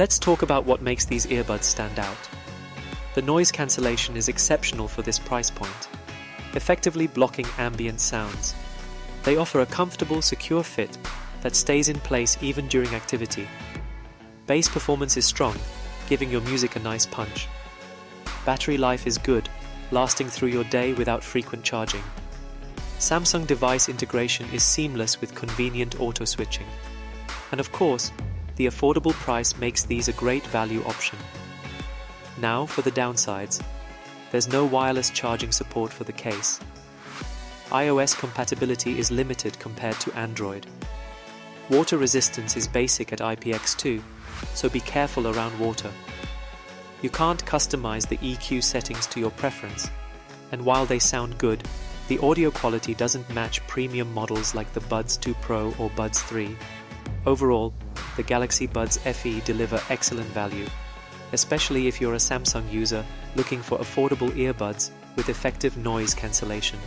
Let's talk about what makes these earbuds stand out. The noise cancellation is exceptional for this price point, effectively blocking ambient sounds. They offer a comfortable, secure fit that stays in place even during activity. Bass performance is strong, giving your music a nice punch. Battery life is good, lasting through your day without frequent charging. Samsung device integration is seamless with convenient auto switching. And of course, the affordable price makes these a great value option. Now for the downsides. There's no wireless charging support for the case. iOS compatibility is limited compared to Android. Water resistance is basic at IPX2, so be careful around water. You can't customize the EQ settings to your preference, and while they sound good, the audio quality doesn't match premium models like the Buds 2 Pro or Buds 3. Overall, the Galaxy Buds FE deliver excellent value, especially if you're a Samsung user looking for affordable earbuds with effective noise cancellation.